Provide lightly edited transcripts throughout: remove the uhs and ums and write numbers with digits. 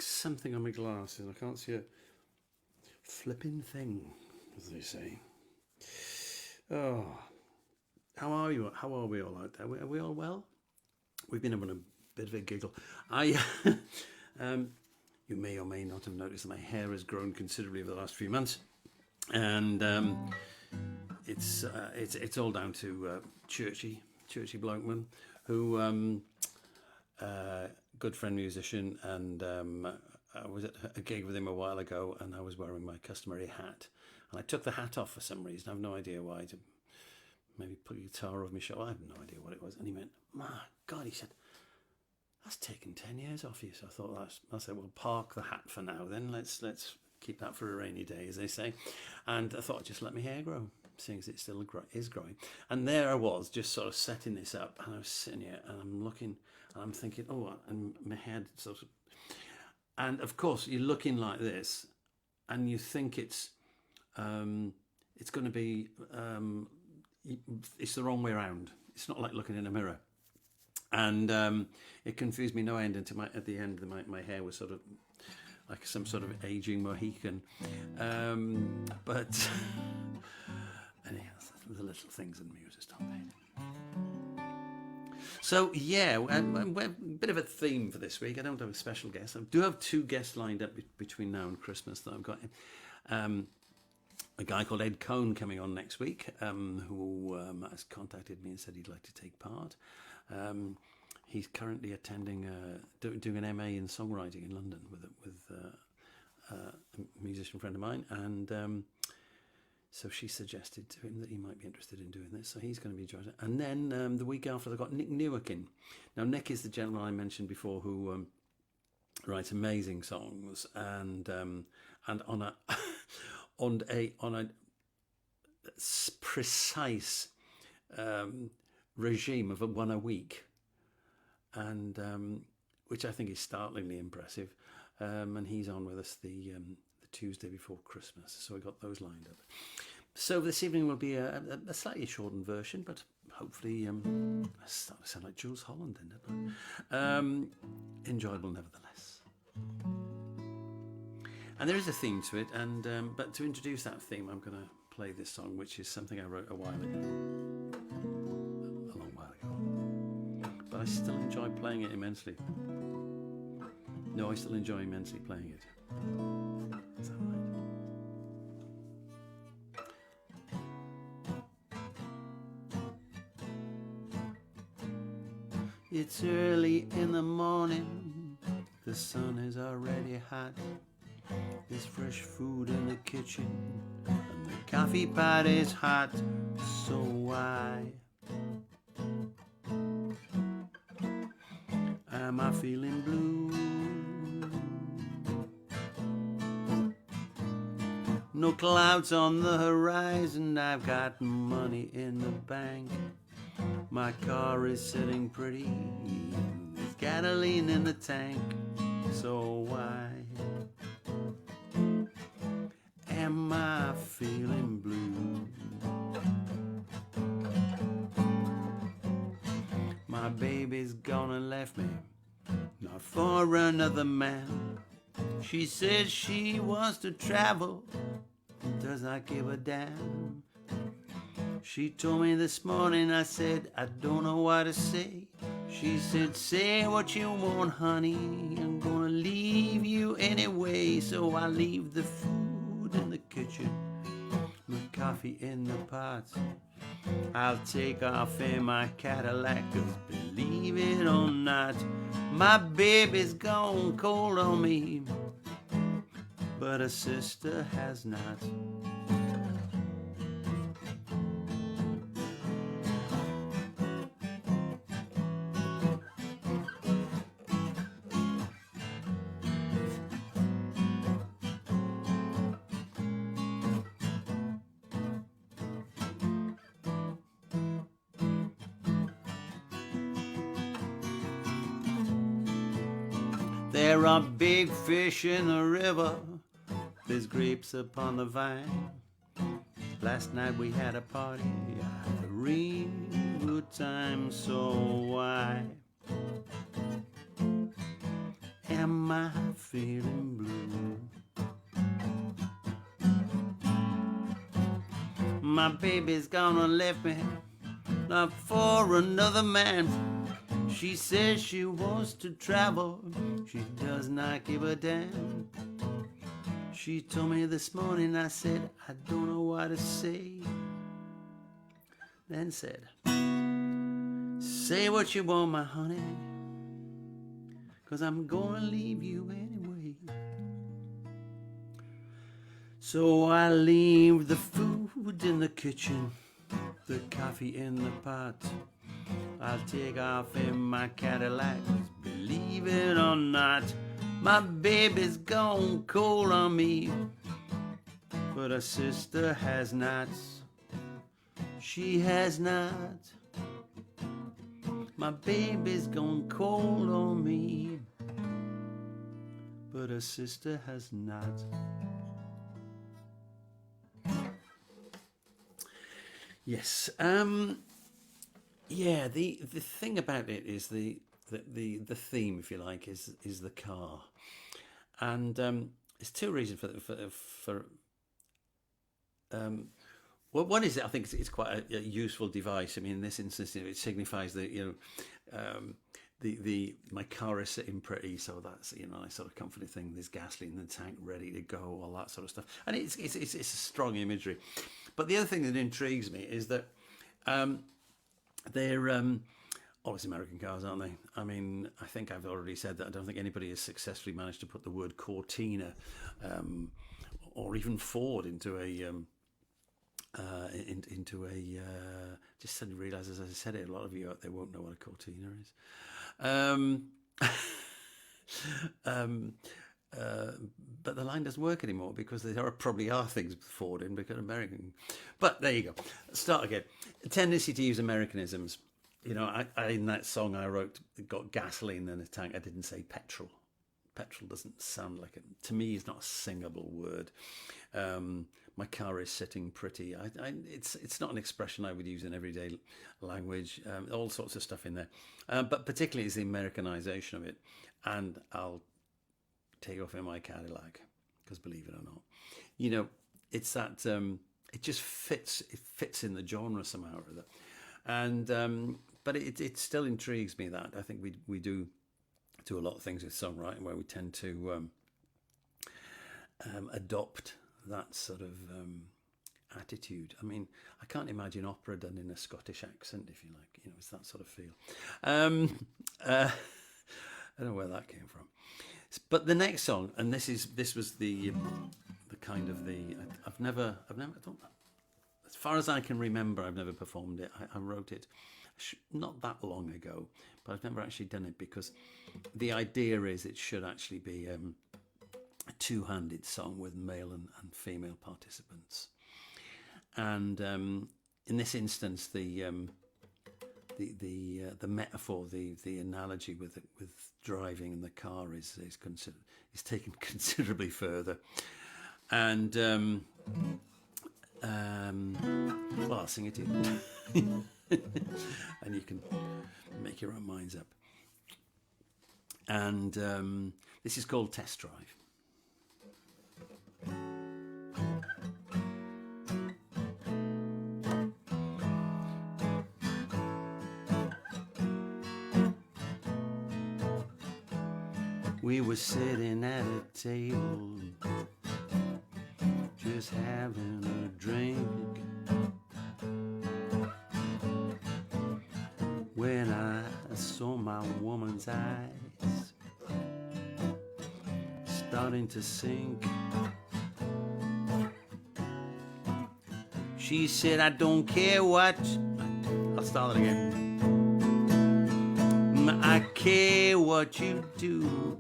something on my glasses. I can't see a flipping thing, as they say. Oh, how are you? How are we all out there? Are we all well? We've been having a bit of a giggle. You may or may not have noticed that my hair has grown considerably over the last few months, and it's all down to Churchy Blokeman, who good friend musician, and I was at a gig with him a while ago, and I was wearing my customary hat, and I took the hat off for some reason. I have no idea why. To maybe put a guitar over my shoulder. I have no idea what it was. And he went, "My God," he said, "that's taken 10 years off you." So I thought, I said, "Well, park the hat for now then. Let's keep that for a rainy day," as they say. And I thought I'd just let my hair grow, seeing as it still is growing. And there I was, just sort of setting this up, and I was sitting here, and I'm looking, and I'm thinking, oh, and my head sort of... And of course, you're looking like this, and you think it's going to be... it's the wrong way around. It's not like looking in a mirror. And it confused me no end until at the end my hair was sort of like some sort of aging Mohican. But anyhow, the little things amuse us, don't they? So yeah, a bit of a theme for this week. I don't have a special guest. I do have two guests lined up between now and Christmas that I've got. A guy called Ed Cohn coming on next week, who has contacted me and said he'd like to take part. He's currently attending, doing an MA in songwriting in London with a musician friend of mine, and so she suggested to him that he might be interested in doing this. So he's going to be joining. And then the week after, I've got Nick Newark in. Now, Nick is the gentleman I mentioned before who writes amazing songs, and on a on a precise regime of one a week, and which I think is startlingly impressive. And he's on with us the Tuesday before Christmas, so we got those lined up. So this evening will be a slightly shortened version, but hopefully I start to sound like Jules Holland, didn't I? Enjoyable nevertheless. And there is a theme to it, and but to introduce that theme, I'm going to play this song, which is something I wrote a long while ago. But I still enjoy playing it immensely. No, I still enjoy immensely playing it. Is that right? It's early in the morning, the sun is already hot. There's fresh food in the kitchen, and the coffee pot is hot. So why am I feeling blue? No clouds on the horizon, I've got money in the bank. My car is sitting pretty, there's gasoline in the tank. So why am I feeling blue? My baby's gone and left me, not for another man. She says she wants to travel, does not give a damn. She told me this morning, I said, I don't know what to say. She said, say what you want, honey, I'm gonna leave you anyway. So I leave the food in the kitchen, my coffee in the pots. I'll take off in my Cadillac, 'cause believe it or not, my baby's gone cold on me, but her sister has not. There are big fish in the river, there's grapes upon the vine. Last night we had a party, I had a real good time. So why am I feeling blue. My baby's gonna leave me, not for another man. She says she wants to travel, she does not give a damn. She told me this morning, I said, I don't know what to say. Then said, say what you want, my honey, 'cause I'm gonna leave you anyway. So I leave the food in the kitchen, the coffee in the pot. I'll take off in my Cadillac, believe it or not. My baby's gone cold on me, but her sister has not. She has not. My baby's gone cold on me, but her sister has not. Yes. Yeah. The thing about it is the theme, if you like, is the car, and there's two reasons for well, one is that I think it's quite a useful device. I mean, in this instance, it signifies that my car is sitting pretty, so that's a sort of comforting thing. There's gasoline in the tank, ready to go, all that sort of stuff, and it's a strong imagery. But the other thing that intrigues me is that they're obviously American cars, aren't they? I mean, I think I've already said that I don't think anybody has successfully managed to put the word Cortina or even Ford into a just suddenly realise as I said it, a lot of you out there won't know what a Cortina is. But the line doesn't work anymore because there probably are things with Ford in because American. But there you go. Start again. A tendency to use Americanisms. I in that song I wrote, got gasoline in the tank. I didn't say petrol. Petrol doesn't sound like it. To me, it's not a singable word. My car is sitting pretty. It's not an expression I would use in everyday language. All sorts of stuff in there. But particularly it's the Americanization of it. And I'll take off in my Cadillac because believe it or not, it's that it just fits. It fits in the genre somehow or other. And but it still intrigues me that I think we do a lot of things with songwriting where we tend to adopt that sort of attitude. I mean, I can't imagine opera done in a Scottish accent, if you like. It's that sort of feel. I don't know where that came from. But the next song, and this was the kind of I've never, as far as I can remember, I've never performed it. I wrote it not that long ago, but I've never actually done it because the idea is it should actually be a two-handed song with male and female participants. And in this instance, the metaphor, the analogy with driving in the car is taken considerably further. And well, I'll sing it to you. And you can make your own minds up. And this is called Test Drive. We were sitting at a table, just having a drink, when I saw my woman's eyes starting to sink. She said, I don't care what. I'll start it again. I care what you do,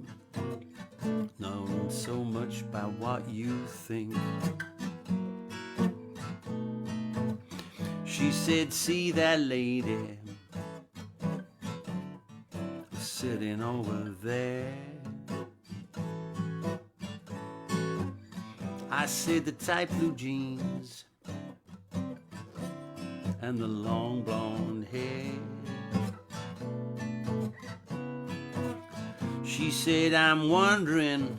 not so much by what you think. She said, see that lady sitting over there. I said, the tight blue jeans and the long blonde hair. She said, I'm wondering,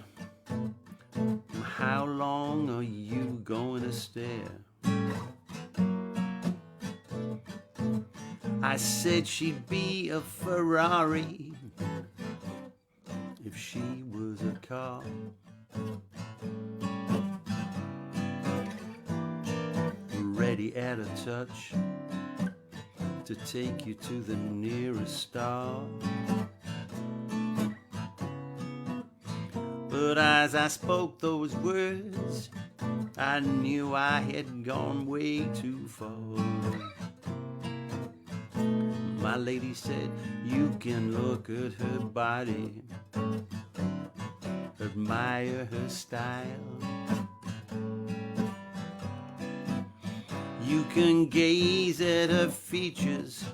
how long are you going to stare? I said she'd be a Ferrari if she was a car. Ready at a touch to take you to the nearest star. But as I spoke those words, I knew I had gone way too far. My lady said, you can look at her body, admire her style. You can gaze at her features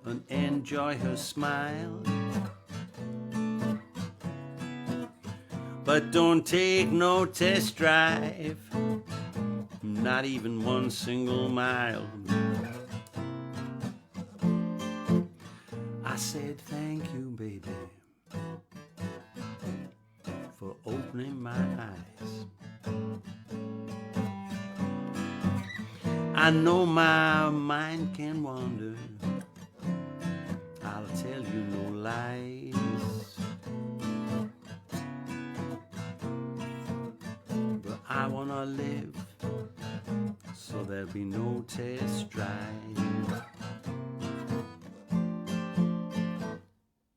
and enjoy her smile. But don't take no test drive, not even one single mile. I said, thank you, baby, for opening my eyes. I know my mind can wander, I'll tell you no lies. But I wanna live, so there'll be no test drive.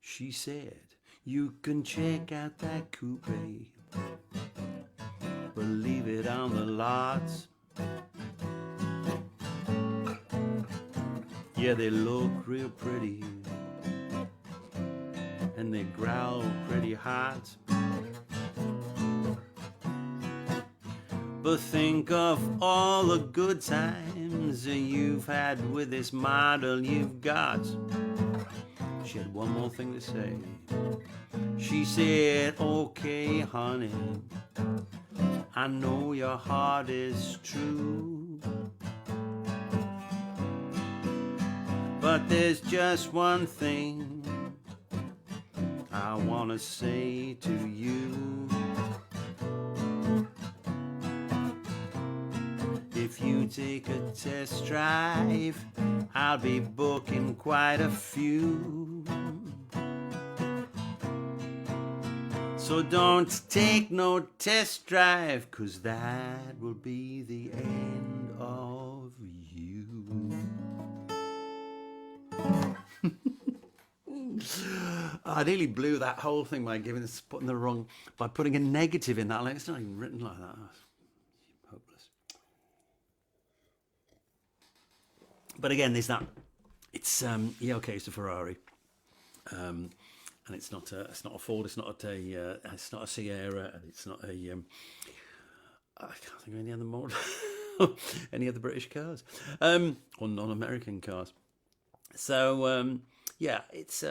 She said, you can check out that coupe, but leave it on the lot. Yeah, they look real pretty, and they growl pretty hot. But think of all the good times you've had with this model you've got. She had one more thing to say. She said, okay, honey, I know your heart is true, but there's just one thing I want to say to you. If you take a test drive, I'll be booking quite a few. So don't take no test drive, 'cause that will be the end of you. I nearly blew that whole thing by putting a negative in that. Like, it's not even written like that. Hopeless. But again, there's that. It's yeah, okay, it's a Ferrari, and it's not a Ford. It's not a Sierra, and it's not a. I can't think of any other model, any other British cars, or non-American cars. So yeah, it's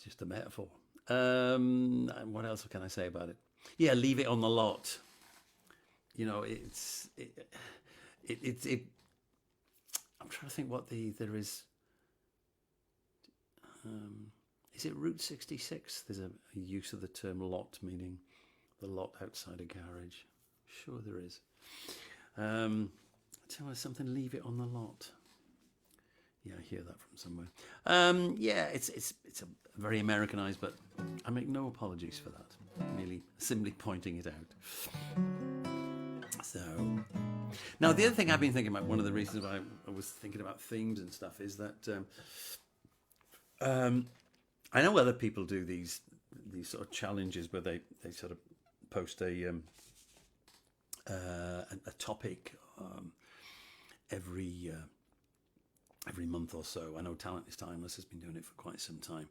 just a metaphor. What else can I say about it? Yeah, leave it on the lot. You know, it. I'm trying to think what there is. Is it Route 66? There's a use of the term lot, meaning the lot outside a garage. Sure, there is. Tell us something. Leave it on the lot. Yeah, I hear that from somewhere. Yeah, it's a very Americanized, but I make no apologies for that. Merely simply pointing it out. So, now the other thing I've been thinking about, one of the reasons why I was thinking about themes and stuff, is that I know other people do these sort of challenges where they sort of post a topic every month or so. I know Talent is Timeless has been doing it for quite some time.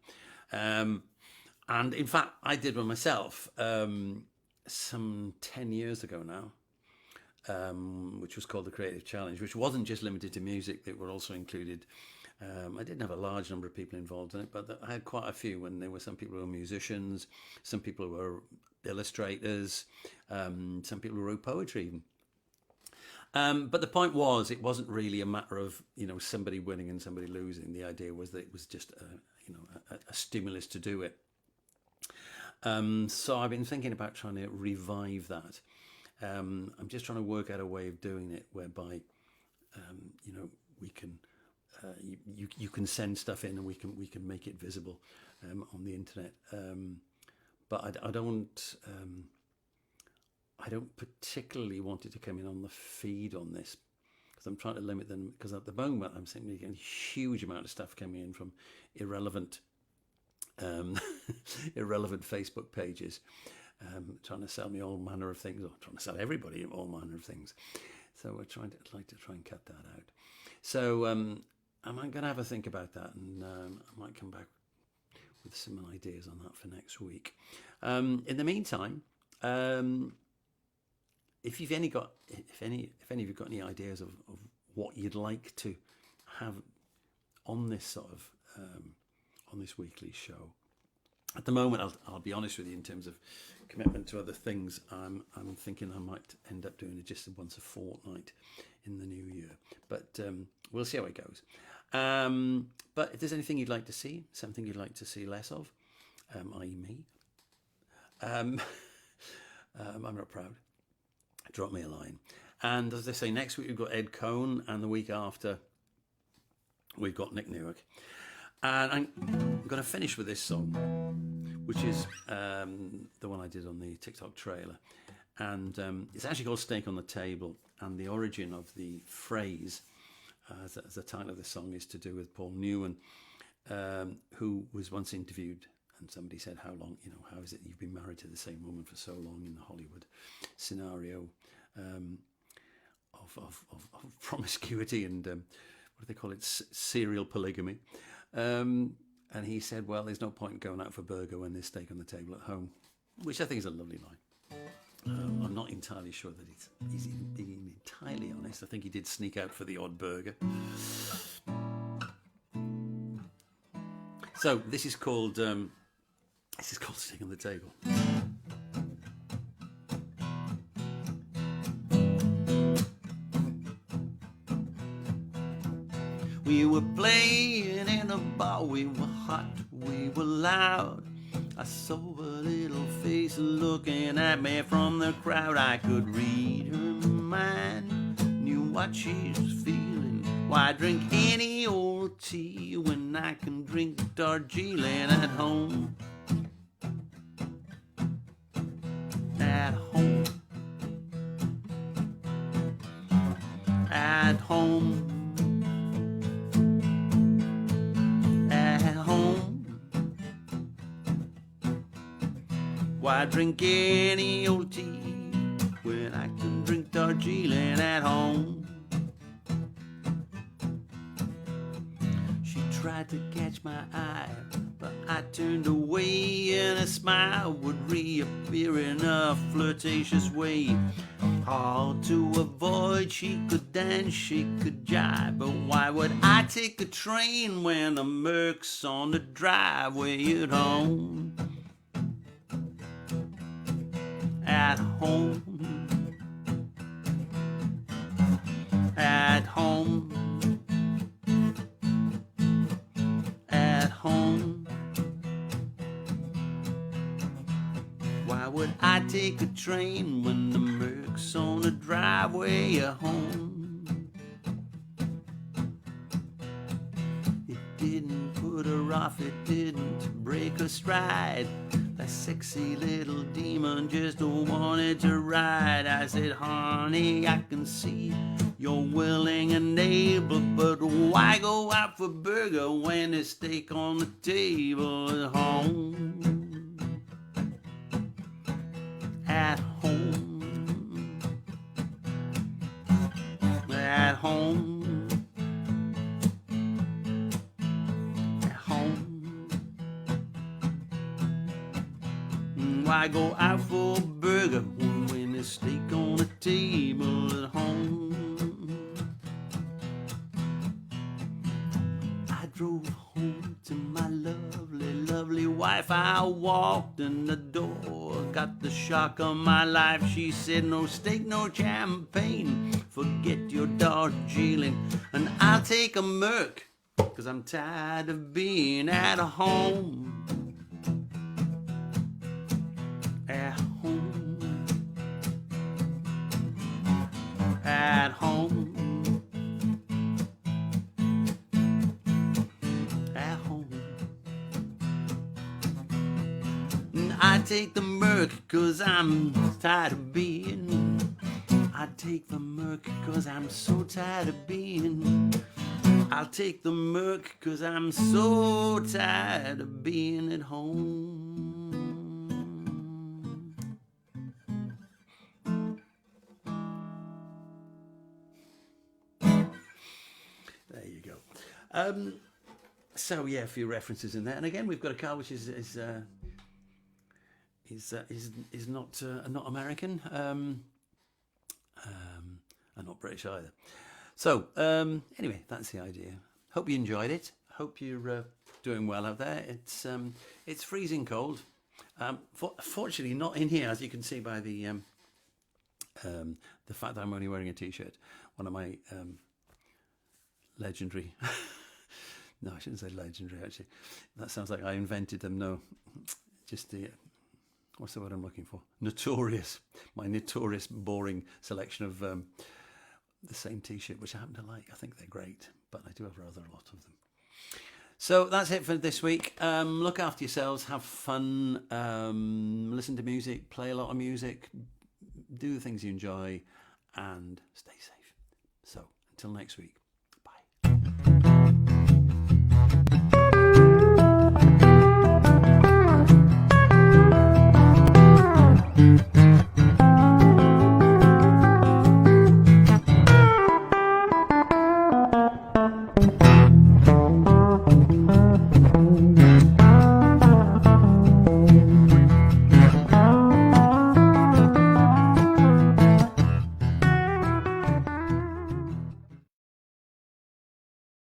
And in fact, I did one myself some 10 years ago now, which was called the Creative Challenge, which wasn't just limited to music. They were also included. I didn't have a large number of people involved in it, but I had quite a few. When there were some people who were musicians, some people who were illustrators, some people who wrote poetry even. But the point was, it wasn't really a matter of somebody winning and somebody losing. The idea was that it was just a stimulus to do it. So I've been thinking about trying to revive that. I'm just trying to work out a way of doing it whereby we can you can send stuff in and we can make it visible on the internet. But I don't particularly want it to come in on the feed on this, because I'm trying to limit them, because at the moment I'm seeing a huge amount of stuff coming in from irrelevant irrelevant Facebook pages, trying to sell me all manner of things, or trying to sell everybody all manner of things. So I'd like to try and cut that out. So I'm going to have a think about that, and I might come back with some ideas on that for next week. In the meantime, if any of you got any ideas of what you'd like to have on this sort of on this weekly show. At the moment, I'll be honest with you, in terms of commitment to other things, I'm thinking I might end up doing it just once a fortnight in the new year. But we'll see how it goes. But if there's anything you'd like to see, something you'd like to see less of, i.e. me, I'm not proud. Drop me a line. And as I say, next week we've got Ed Cohn, and the week after we've got Nick Newark. And I'm going to finish with this song, which is the one I did on the TikTok trailer. And it's actually called Steak on the Table. And the origin of the phrase, as the title of the song, is to do with Paul Newman, who was once interviewed. And somebody said, how is it you've been married to the same woman for so long in the Hollywood scenario of promiscuity and what do they call it, serial polygamy? And he said, well, there's no point in going out for a burger when there's steak on the table at home, which I think is a lovely line. I'm not entirely sure that he's being entirely honest. I think he did sneak out for the odd burger. So this is called Steak on the Table. We were playing in a bar, we were hot, we were loud. I saw a little face looking at me from the crowd. I could read her mind, knew what she was feeling. Why drink any old tea when I can drink Darjeeling at home? At home. At home. Why drink any old tea when I can drink Darjeeling at home? She tried to catch my eye, but I turned away, and a smile would reappear in a flirtatious way. Hard to avoid, she could dance, she could jive, but why would I take a train when the Merc's on the driveway at home? At home. At home. At home. Why would I take a train when the Merc's on the driveway at home? It didn't put her off, it didn't break her stride. That sexy little demon just wanted to ride. I said, honey, I can see you're willing and able, but why go out for burger when there's steak on the table at home? At home. At home. Why go out for a burger when there's steak on the table at home? I drove home to my lovely, lovely wife. I walked in the door, got the shock of my life. She said, no steak, no champagne. Forget your Darjeeling, and I'll take a Merc, 'cause I'm tired of being at home. At home. At home. At home. And I take the Merc, 'cause I'm tired of being. I take the Merc, 'cause I'm so tired of being. I'll take the Merc, 'cause I'm so tired of being at home. There you go. So yeah, a few references in there, and again, we've got a car which is not American, and not British either. So anyway, that's the idea. Hope you enjoyed it. Hope you're doing well out there. It's freezing cold. Fortunately, not in here, as you can see by the fact that I'm only wearing a t-shirt. One of my legendary. No, I shouldn't say legendary. Actually, that sounds like I invented them. No, just the. What's the word I'm looking for? Notorious. My notorious, boring selection of the same t-shirt, which I happen to like. I think they're great, but I do have rather a lot of them. So that's it for this week. Look after yourselves. Have fun. Listen to music. Play a lot of music. Do the things you enjoy, and stay safe. So until next week.